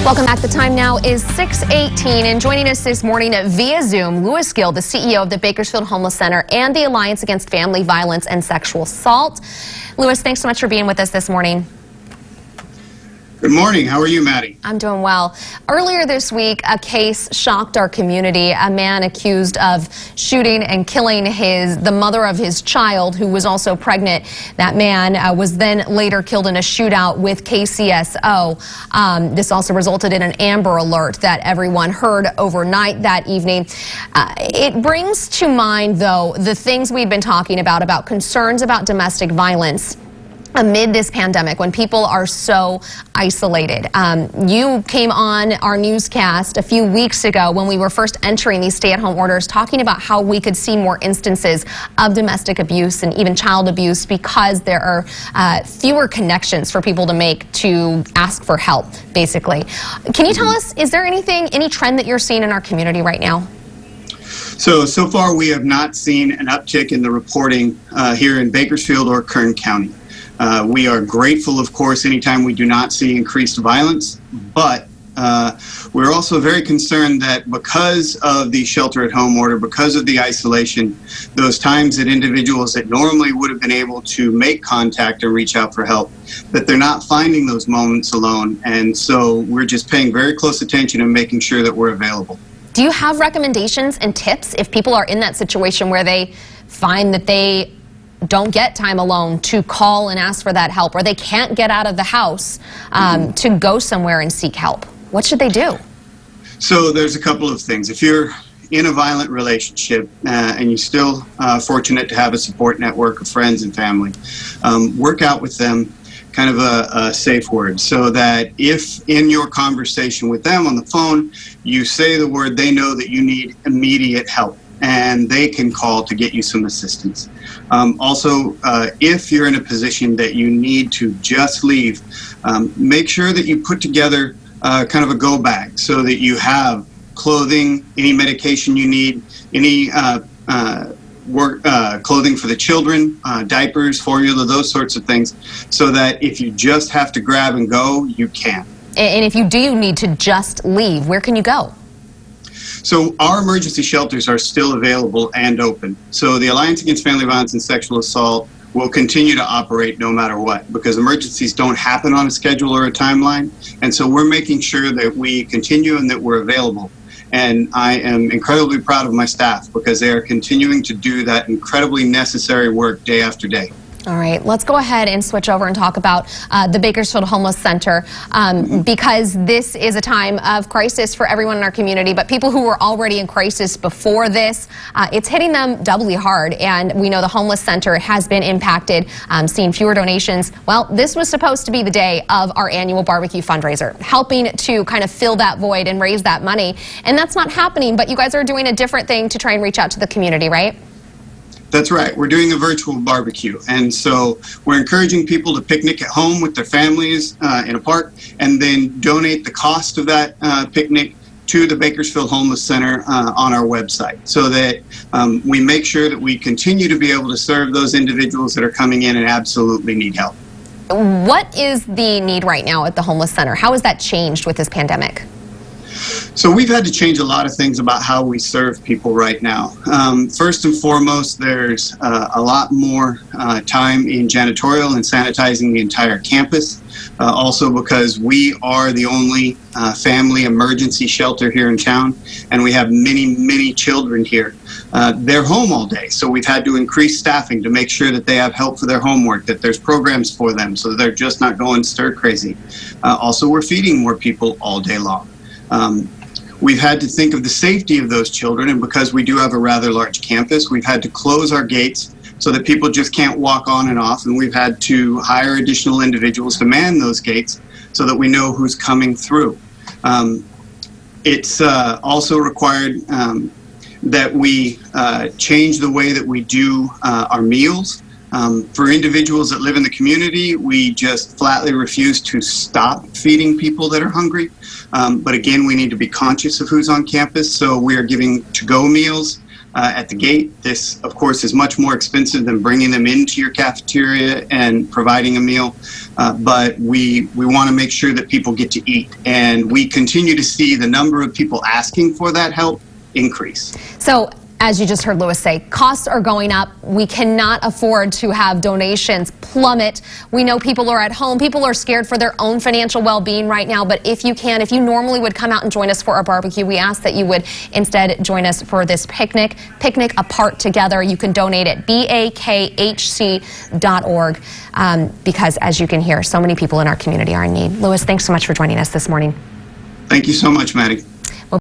Welcome back. The time now is 6:18, and joining us this morning via Zoom, Lewis Gill, the CEO of the Bakersfield Homeless Center and the Alliance Against Family Violence and Sexual Assault. Lewis, thanks so much for being with us this morning. Good morning. How are you, Maddie? I'm doing well. Earlier this week, a case shocked our community. A man accused of shooting and killing the mother of his child, who was also pregnant. That man was then later killed in a shootout with KCSO. This also resulted in an Amber Alert that everyone heard overnight that evening. It brings to mind, though, the things we've been talking about concerns about domestic violence amid this pandemic, when people are so isolated. You came on our newscast a few weeks ago when we were first entering these stay-at-home orders, talking about how we could see more instances of domestic abuse and even child abuse because there are fewer connections for people to make to ask for help, basically. Can you tell us, is there any trend that you're seeing in our community right now? So far we have not seen an uptick in the reporting here in Bakersfield or Kern County. We are grateful, of course, anytime we do not see increased violence, but we're also very concerned that because of the shelter-at-home order, because of the isolation, those times that individuals that normally would have been able to make contact or reach out for help, that they're not finding those moments alone. And so we're just paying very close attention and making sure that we're available. Do you have recommendations and tips if people are in that situation where they find that they don't get time alone to call and ask for that help, or they can't get out of the house to go somewhere and seek help? What should they do? So there's a couple of things. If you're in a violent relationship and you're still fortunate to have a support network of friends and family, work out with them kind of a safe word, so that if in your conversation with them on the phone, you say the word, they know that you need immediate help and they can call to get you some assistance. Also, if you're in a position that you need to just leave, make sure that you put together kind of a go bag so that you have clothing, any medication you need, any clothing for the children, diapers, formula, those sorts of things, so that if you just have to grab and go, you can. And if you do need to just leave, where can you go? So our emergency shelters are still available and open. So the Alliance Against Family Violence and Sexual Assault will continue to operate no matter what, because emergencies don't happen on a schedule or a timeline. And so we're making sure that we continue and that we're available. And I am incredibly proud of my staff because they are continuing to do that incredibly necessary work day after day. All right, let's go ahead and switch over and talk about the Bakersfield Homeless Center, because this is a time of crisis for everyone in our community, but people who were already in crisis before this, it's hitting them doubly hard, and we know the Homeless Center has been impacted, seeing fewer donations. Well, this was supposed to be the day of our annual barbecue fundraiser, helping to kind of fill that void and raise that money, and that's not happening, but you guys are doing a different thing to try and reach out to the community, right? That's right. We're doing a virtual barbecue. And so we're encouraging people to picnic at home with their families in a park, and then donate the cost of that picnic to the Bakersfield Homeless Center on our website, so that we make sure that we continue to be able to serve those individuals that are coming in and absolutely need help. What is the need right now at the Homeless Center? How has that changed with this pandemic? So we've had to change a lot of things about how we serve people right now. First and foremost, there's a lot more time in janitorial and sanitizing the entire campus. Also because we are the only family emergency shelter here in town, and we have many children here. They're home all day, so we've had to increase staffing to make sure that they have help for their homework, that there's programs for them so that they're just not going stir crazy. Also, we're feeding more people all day long. We've had to think of the safety of those children, and because we do have a rather large campus, we've had to close our gates so that people just can't walk on and off, and we've had to hire additional individuals to man those gates so that we know who's coming through. It's also required that we change the way that we do our meals. For individuals that live in the community, we just flatly refuse to stop feeding people that are hungry. But again, we need to be conscious of who's on campus, so we are giving to-go meals. at the gate. This, of course, is much more expensive than bringing them into your cafeteria and providing a meal. But we want to make sure that people get to eat. And we continue to see the number of people asking for that help increase. So, as you just heard Louis say, costs are going up. We cannot afford to have donations plummet. We know people are at home. People are scared for their own financial well-being right now. But if you can, if you normally would come out and join us for our barbecue, we ask that you would instead join us for this picnic. Picnic Apart Together. You can donate at bakhc.org because, as you can hear, so many people in our community are in need. Louis, thanks so much for joining us this morning. Thank you so much, Maddie.